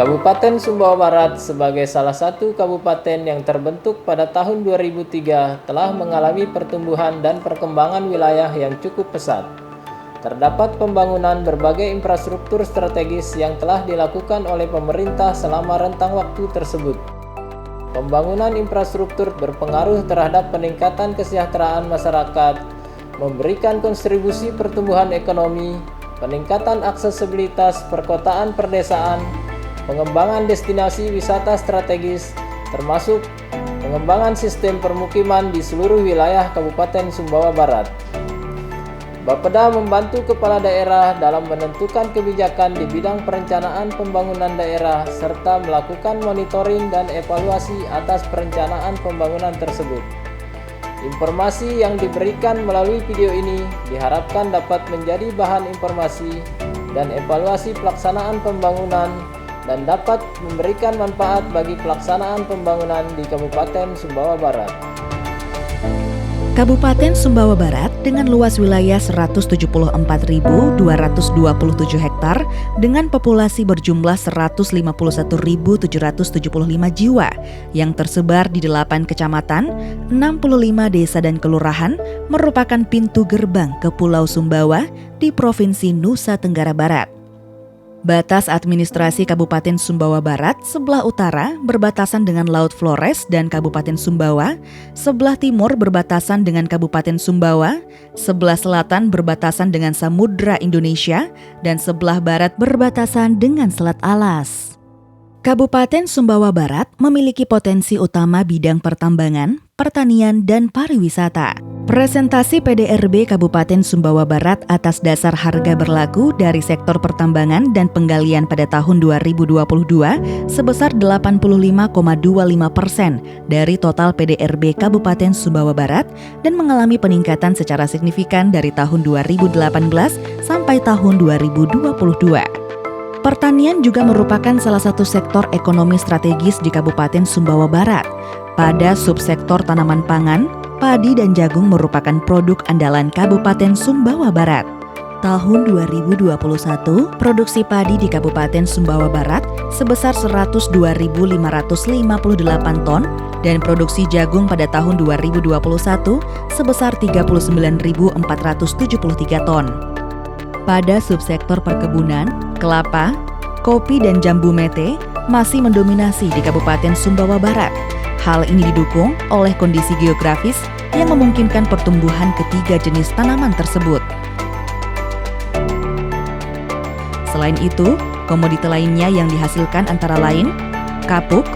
Kabupaten Sumbawa Barat sebagai salah satu kabupaten yang terbentuk pada tahun 2003 telah mengalami pertumbuhan dan perkembangan wilayah yang cukup pesat. Terdapat pembangunan berbagai infrastruktur strategis yang telah dilakukan oleh pemerintah selama rentang waktu tersebut. Pembangunan infrastruktur berpengaruh terhadap peningkatan kesejahteraan masyarakat, memberikan kontribusi pertumbuhan ekonomi, peningkatan aksesibilitas perkotaan perdesaan, pengembangan destinasi wisata strategis, termasuk pengembangan sistem permukiman di seluruh wilayah Kabupaten Sumbawa Barat. Bapeda membantu kepala daerah dalam menentukan kebijakan di bidang perencanaan pembangunan daerah serta melakukan monitoring dan evaluasi atas perencanaan pembangunan tersebut. Informasi yang diberikan melalui video ini diharapkan dapat menjadi bahan informasi dan evaluasi pelaksanaan pembangunan dan dapat memberikan manfaat bagi pelaksanaan pembangunan di Kabupaten Sumbawa Barat. Kabupaten Sumbawa Barat dengan luas wilayah 174.227 hektar dengan populasi berjumlah 151.775 jiwa yang tersebar di 8 kecamatan, 65 desa dan kelurahan merupakan pintu gerbang ke Pulau Sumbawa di Provinsi Nusa Tenggara Barat. Batas administrasi Kabupaten Sumbawa Barat sebelah utara berbatasan dengan Laut Flores dan Kabupaten Sumbawa, sebelah timur berbatasan dengan Kabupaten Sumbawa, sebelah selatan berbatasan dengan Samudra Indonesia, dan sebelah barat berbatasan dengan Selat Alas. Kabupaten Sumbawa Barat memiliki potensi utama bidang pertambangan, pertanian, dan pariwisata. Presentasi PDRB Kabupaten Sumbawa Barat atas dasar harga berlaku dari sektor pertambangan dan penggalian pada tahun 2022 sebesar 85,25% dari total PDRB Kabupaten Sumbawa Barat dan mengalami peningkatan secara signifikan dari tahun 2018 sampai tahun 2022. Pertanian juga merupakan salah satu sektor ekonomi strategis di Kabupaten Sumbawa Barat. Pada subsektor tanaman pangan, padi dan jagung merupakan produk andalan Kabupaten Sumbawa Barat. Tahun 2021, produksi padi di Kabupaten Sumbawa Barat sebesar 102.558 ton dan produksi jagung pada tahun 2021 sebesar 39.473 ton. Pada subsektor perkebunan, kelapa, kopi dan jambu mete masih mendominasi di Kabupaten Sumbawa Barat. Hal ini didukung oleh kondisi geografis yang memungkinkan pertumbuhan ketiga jenis tanaman tersebut. Selain itu, komoditi lainnya yang dihasilkan antara lain kapuk,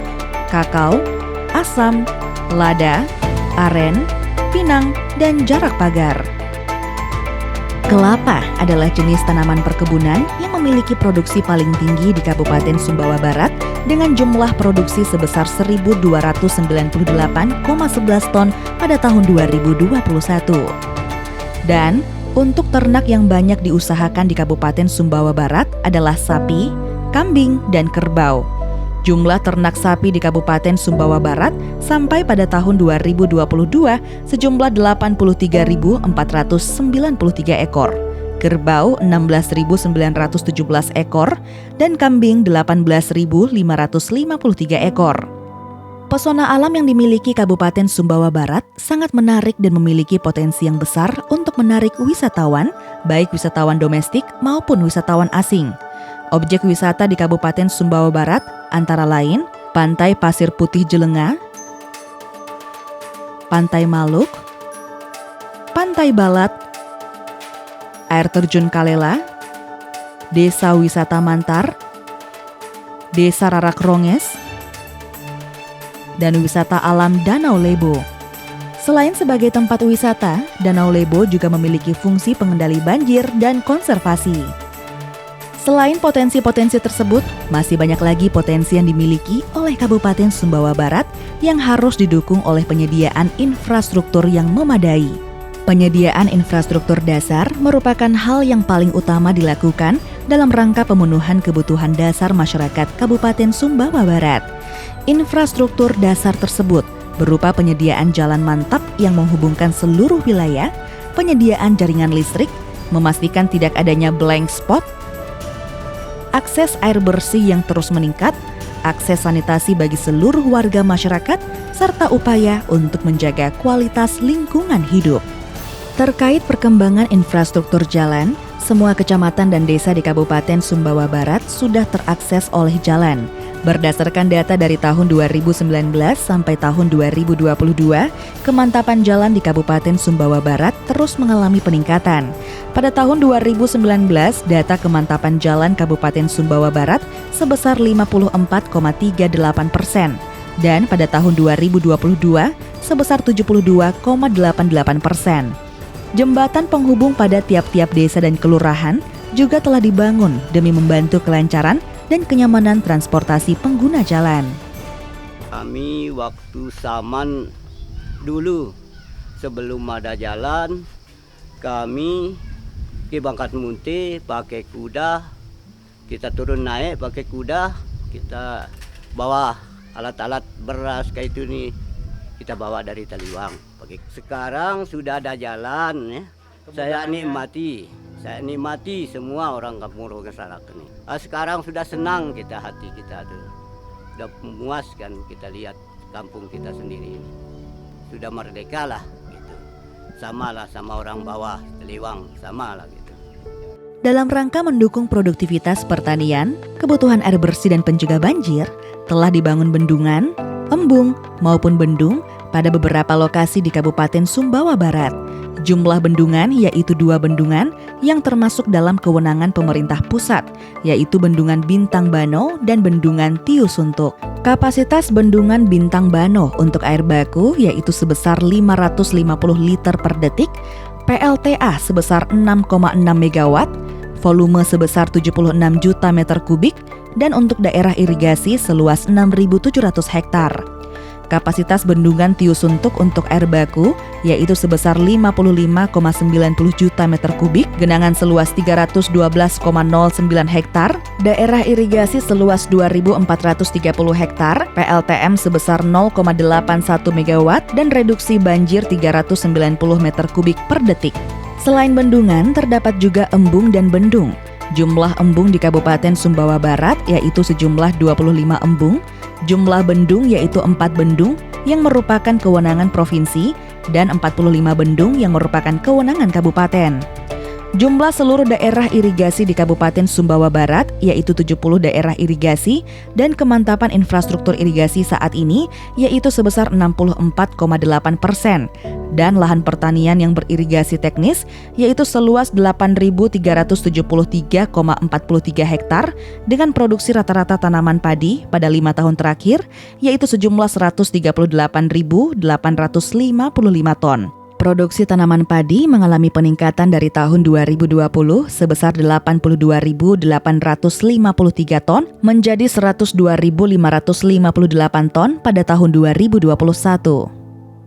kakao, asam, lada, aren, pinang, dan jarak pagar. Kelapa adalah jenis tanaman perkebunan yang memiliki produksi paling tinggi di Kabupaten Sumbawa Barat dengan jumlah produksi sebesar 1.298,11 ton pada tahun 2021. Dan untuk ternak yang banyak diusahakan di Kabupaten Sumbawa Barat adalah sapi, kambing, dan kerbau. Jumlah ternak sapi di Kabupaten Sumbawa Barat sampai pada tahun 2022 sejumlah 83.493 ekor, kerbau 16.917 ekor, dan kambing 18.553 ekor. Pesona alam yang dimiliki Kabupaten Sumbawa Barat sangat menarik dan memiliki potensi yang besar untuk menarik wisatawan, baik wisatawan domestik maupun wisatawan asing. Objek wisata di Kabupaten Sumbawa Barat antara lain Pantai Pasir Putih Jelenga, Pantai Maluk, Pantai Balat, Air Terjun Kalela, Desa Wisata Mantar, Desa Rarak Ronges, dan wisata alam Danau Lebo. Selain sebagai tempat wisata, Danau Lebo juga memiliki fungsi pengendali banjir dan konservasi. Selain potensi-potensi tersebut, masih banyak lagi potensi yang dimiliki oleh Kabupaten Sumbawa Barat yang harus didukung oleh penyediaan infrastruktur yang memadai. Penyediaan infrastruktur dasar merupakan hal yang paling utama dilakukan dalam rangka pemenuhan kebutuhan dasar masyarakat Kabupaten Sumbawa Barat. Infrastruktur dasar tersebut berupa penyediaan jalan mantap yang menghubungkan seluruh wilayah, penyediaan jaringan listrik, memastikan tidak adanya blank spot, akses air bersih yang terus meningkat, akses sanitasi bagi seluruh warga masyarakat, serta upaya untuk menjaga kualitas lingkungan hidup. Terkait perkembangan infrastruktur jalan, semua kecamatan dan desa di Kabupaten Sumbawa Barat sudah terakses oleh jalan. Berdasarkan data dari tahun 2019 sampai tahun 2022, kemantapan jalan di Kabupaten Sumbawa Barat terus mengalami peningkatan. Pada tahun 2019, data kemantapan jalan Kabupaten Sumbawa Barat sebesar 54,38% dan pada tahun 2022 sebesar 72,88%. Jembatan penghubung pada tiap-tiap desa dan kelurahan juga telah dibangun demi membantu kelancaran dan kenyamanan transportasi pengguna jalan. Kami waktu zaman dulu sebelum ada jalan, kami ke Bangkat Munti pakai kuda, kita turun naik pakai kuda, kita bawa alat-alat beras kayak itu nih, kita bawa dari Taliwang. Sekarang sudah ada jalan ya. Saya nikmati semua orang kampung Rogesarak ini. Sekarang sudah senang kita, hati kita tuh. Sudah memuaskan kita lihat kampung kita sendiri ini. Sudah merdeka lah gitu. Samalah sama orang bawah, Taliwang, samalah gitu. Dalam rangka mendukung produktivitas pertanian, kebutuhan air bersih dan pencegah banjir, telah dibangun bendungan, embung, maupun bendung pada beberapa lokasi di Kabupaten Sumbawa Barat. Jumlah bendungan yaitu 2 bendungan yang termasuk dalam kewenangan pemerintah pusat, yaitu Bendungan Bintang Bano dan Bendungan Tiu Suntuk. Kapasitas Bendungan Bintang Bano untuk air baku yaitu sebesar 550 liter per detik, PLTA sebesar 6,6 megawatt, volume sebesar 76 juta meter kubik, dan untuk daerah irigasi seluas 6.700 hektar. Kapasitas Bendungan Tiu Suntuk untuk air baku yaitu sebesar 55,90 juta meter kubik, genangan seluas 312,09 hektar, daerah irigasi seluas 2.430 hektar, PLTM sebesar 0,81 megawatt, dan reduksi banjir 390 meter kubik per detik. Selain bendungan, terdapat juga embung dan bendung. Jumlah embung di Kabupaten Sumbawa Barat yaitu sejumlah 25 embung, jumlah bendung yaitu 4 bendung yang merupakan kewenangan provinsi dan 45 bendung yang merupakan kewenangan kabupaten. Jumlah seluruh daerah irigasi di Kabupaten Sumbawa Barat yaitu 70 daerah irigasi dan kemantapan infrastruktur irigasi saat ini yaitu sebesar 64,8%. Dan lahan pertanian yang beririgasi teknis yaitu seluas 8.373,43 hektar dengan produksi rata-rata tanaman padi pada 5 tahun terakhir yaitu sejumlah 138.855 ton. Produksi tanaman padi mengalami peningkatan dari tahun 2020 sebesar 82.853 ton menjadi 102.558 ton pada tahun 2021.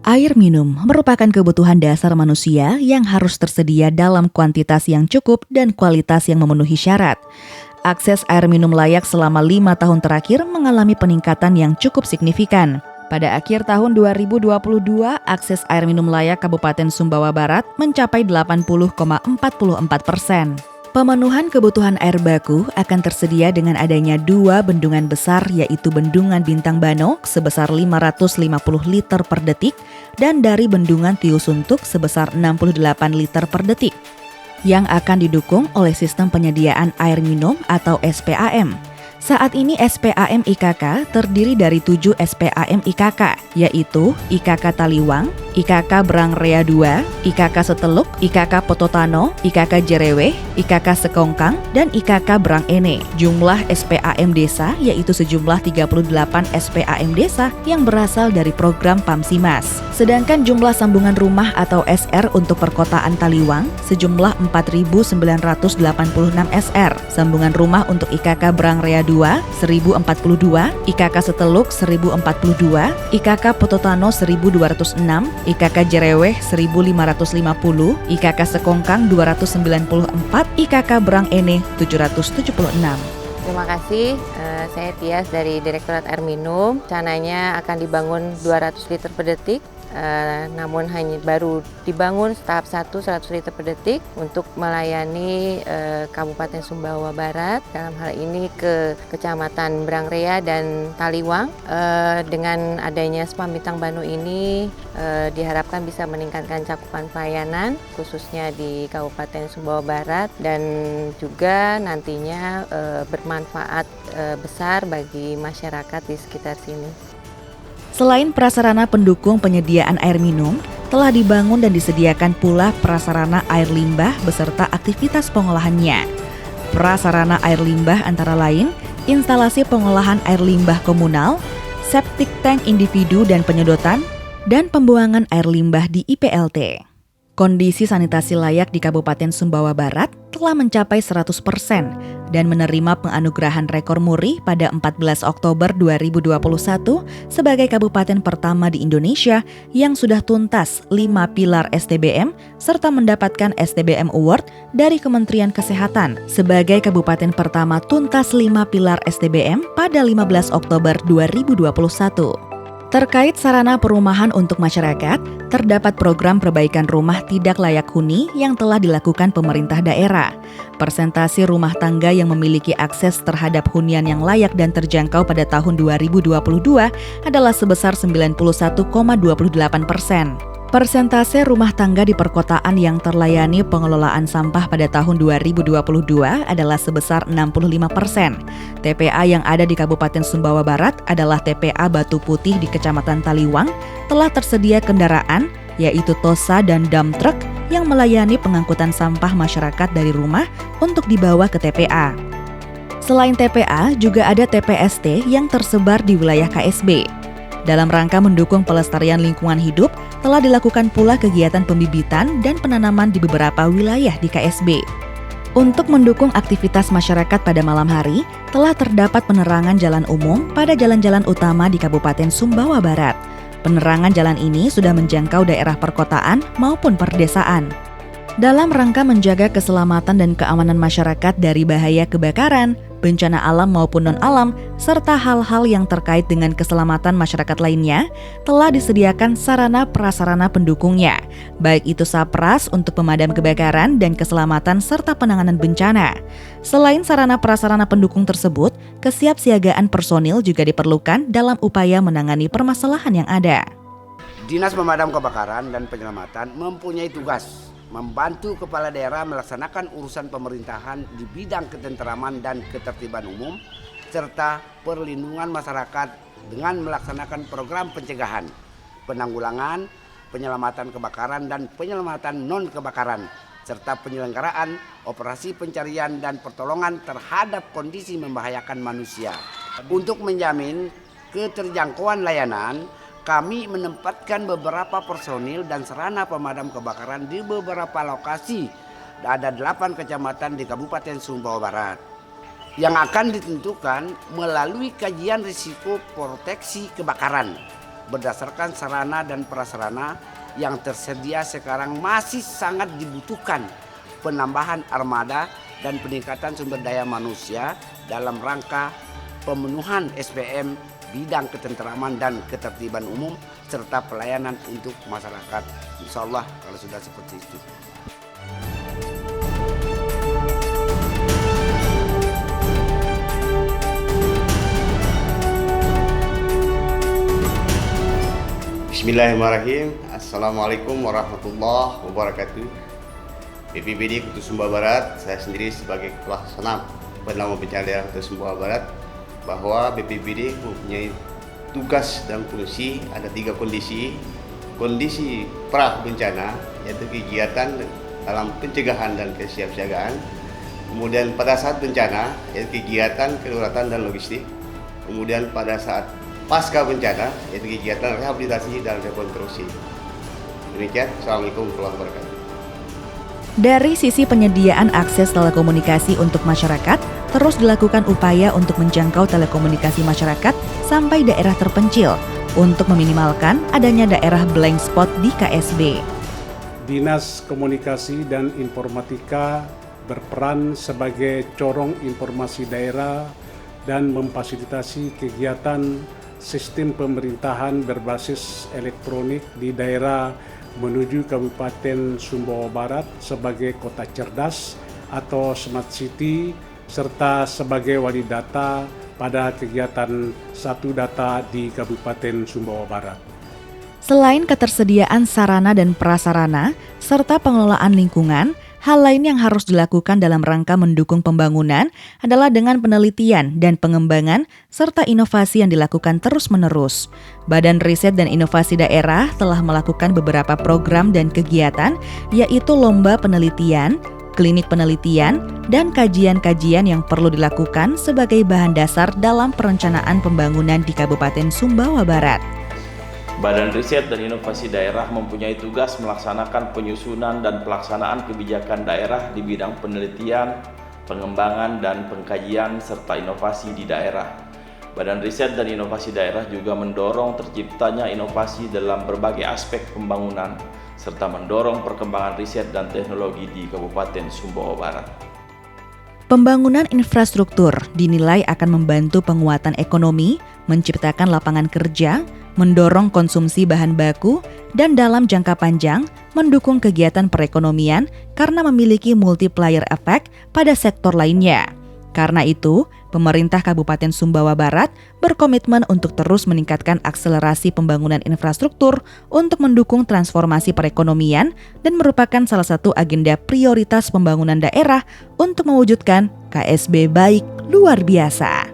Air minum merupakan kebutuhan dasar manusia yang harus tersedia dalam kuantitas yang cukup dan kualitas yang memenuhi syarat. Akses air minum layak selama 5 tahun terakhir mengalami peningkatan yang cukup signifikan. Pada akhir tahun 2022, akses air minum layak Kabupaten Sumbawa Barat mencapai 80,44%. Pemenuhan kebutuhan air baku akan tersedia dengan adanya 2 bendungan besar yaitu Bendungan Bintang Bano sebesar 550 liter per detik dan dari Bendungan Tiu Suntuk sebesar 68 liter per detik yang akan didukung oleh sistem penyediaan air minum atau SPAM. Saat ini SPAM IKK terdiri dari 7 SPAM IKK, yaitu IKK Taliwang, IKK Brangrea 2, IKK Seteluk, IKK Pototano, IKK Jereweh, IKK Sekongkang, dan IKK Brang Ene. Jumlah SPAM desa yaitu sejumlah 38 SPAM desa yang berasal dari program PAMSIMAS. Sedangkan jumlah sambungan rumah atau SR untuk perkotaan Taliwang sejumlah 4.986 SR. Sambungan rumah untuk IKK Brangrea 2 1042, IKK Seteluk 1042, IKK Pototano 1206, IKK Jereweh 1550, IKK Sekongkang 294, IKK Brang Ene 776. Terima kasih, saya Tias dari Direktorat Air Minum. Rencananya akan dibangun 200 liter per detik namun hanya baru dibangun tahap 1 100 liter per detik untuk melayani Kabupaten Sumbawa Barat, dalam hal ini ke Kecamatan Brangrea dan Taliwang. Dengan adanya Spam Bintang Banu ini diharapkan bisa meningkatkan cakupan pelayanan khususnya di Kabupaten Sumbawa Barat dan juga nantinya bermanfaat besar bagi masyarakat di sekitar sini. Selain prasarana pendukung penyediaan air minum, telah dibangun dan disediakan pula prasarana air limbah beserta aktivitas pengolahannya. Prasarana air limbah antara lain, instalasi pengolahan air limbah komunal, septic tank individu dan penyedotan, dan pembuangan air limbah di IPLT. Kondisi sanitasi layak di Kabupaten Sumbawa Barat telah mencapai 100% dan menerima penganugerahan rekor muri pada 14 Oktober 2021 sebagai kabupaten pertama di Indonesia yang sudah tuntas 5 pilar STBM serta mendapatkan STBM Award dari Kementerian Kesehatan sebagai kabupaten pertama tuntas 5 pilar STBM pada 15 Oktober 2021. Terkait sarana perumahan untuk masyarakat, terdapat program perbaikan rumah tidak layak huni yang telah dilakukan pemerintah daerah. Persentase rumah tangga yang memiliki akses terhadap hunian yang layak dan terjangkau pada tahun 2022 adalah sebesar 91,28%. Persentase rumah tangga di perkotaan yang terlayani pengelolaan sampah pada tahun 2022 adalah sebesar 65%. TPA yang ada di Kabupaten Sumbawa Barat adalah TPA Batu Putih di Kecamatan Taliwang, telah tersedia kendaraan, yaitu Tosa dan dump truck yang melayani pengangkutan sampah masyarakat dari rumah untuk dibawa ke TPA. Selain TPA, juga ada TPST yang tersebar di wilayah KSB. Dalam rangka mendukung pelestarian lingkungan hidup, telah dilakukan pula kegiatan pembibitan dan penanaman di beberapa wilayah di KSB. Untuk mendukung aktivitas masyarakat pada malam hari, telah terdapat penerangan jalan umum pada jalan-jalan utama di Kabupaten Sumbawa Barat. Penerangan jalan ini sudah menjangkau daerah perkotaan maupun perdesaan. Dalam rangka menjaga keselamatan dan keamanan masyarakat dari bahaya kebakaran, bencana alam maupun non-alam, serta hal-hal yang terkait dengan keselamatan masyarakat lainnya, telah disediakan sarana prasarana pendukungnya, baik itu SAPRAS untuk pemadam kebakaran dan keselamatan serta penanganan bencana. Selain sarana prasarana pendukung tersebut, kesiapsiagaan personil juga diperlukan dalam upaya menangani permasalahan yang ada. Dinas Pemadam Kebakaran dan Penyelamatan mempunyai tugas membantu kepala daerah melaksanakan urusan pemerintahan di bidang ketenteraman dan ketertiban umum serta perlindungan masyarakat dengan melaksanakan program pencegahan, penanggulangan, penyelamatan kebakaran dan penyelamatan non-kebakaran serta penyelenggaraan operasi pencarian dan pertolongan terhadap kondisi membahayakan manusia. Untuk menjamin keterjangkauan layanan, kami menempatkan beberapa personil dan sarana pemadam kebakaran di beberapa lokasi. Ada 8 kecamatan di Kabupaten Sumbawa Barat yang akan ditentukan melalui kajian risiko proteksi kebakaran berdasarkan sarana dan prasarana yang tersedia sekarang masih sangat dibutuhkan penambahan armada dan peningkatan sumber daya manusia dalam rangka pemenuhan SPM bidang ketenteraman dan ketertiban umum serta pelayanan untuk masyarakat. Insya Allah kalau sudah seperti itu. Bismillahirrahmanirrahim. Assalamualaikum warahmatullahi wabarakatuh. BPBD Kota Sumbawa Barat, saya sendiri sebagai Kepala Pelaksana Penanggulangan Bencana Daerah Kota Sumbawa Barat, bahwa BPBD mempunyai tugas dan fungsi ada 3 kondisi. Kondisi pra bencana, yaitu kegiatan dalam pencegahan dan kesiapsiagaan. Kemudian pada saat bencana, yaitu kegiatan kedaruratan dan logistik. Kemudian pada saat pasca bencana, yaitu kegiatan rehabilitasi dan rekonstruksi. Demikian, Assalamualaikum warahmatullahi wabarakatuh. Dari sisi penyediaan akses telekomunikasi untuk masyarakat, terus dilakukan upaya untuk menjangkau telekomunikasi masyarakat sampai daerah terpencil untuk meminimalkan adanya daerah blank spot di KSB. Dinas Komunikasi dan Informatika berperan sebagai corong informasi daerah dan memfasilitasi kegiatan sistem pemerintahan berbasis elektronik di daerah menuju Kabupaten Sumbawa Barat sebagai kota cerdas atau smart city, serta sebagai wali data pada kegiatan Satu Data di Kabupaten Sumbawa Barat. Selain ketersediaan sarana dan prasarana, serta pengelolaan lingkungan, hal lain yang harus dilakukan dalam rangka mendukung pembangunan adalah dengan penelitian dan pengembangan serta inovasi yang dilakukan terus-menerus. Badan Riset dan Inovasi Daerah telah melakukan beberapa program dan kegiatan, yaitu lomba penelitian, klinik penelitian, dan kajian-kajian yang perlu dilakukan sebagai bahan dasar dalam perencanaan pembangunan di Kabupaten Sumbawa Barat. Badan Riset dan Inovasi Daerah mempunyai tugas melaksanakan penyusunan dan pelaksanaan kebijakan daerah di bidang penelitian, pengembangan, dan pengkajian serta inovasi di daerah. Badan Riset dan Inovasi Daerah juga mendorong terciptanya inovasi dalam berbagai aspek pembangunan serta mendorong perkembangan riset dan teknologi di Kabupaten Sumbawa Barat. Pembangunan infrastruktur dinilai akan membantu penguatan ekonomi, menciptakan lapangan kerja, mendorong konsumsi bahan baku, dan dalam jangka panjang mendukung kegiatan perekonomian karena memiliki multiplier effect pada sektor lainnya. Karena itu, pemerintah Kabupaten Sumbawa Barat berkomitmen untuk terus meningkatkan akselerasi pembangunan infrastruktur untuk mendukung transformasi perekonomian dan merupakan salah satu agenda prioritas pembangunan daerah untuk mewujudkan KSB baik luar biasa.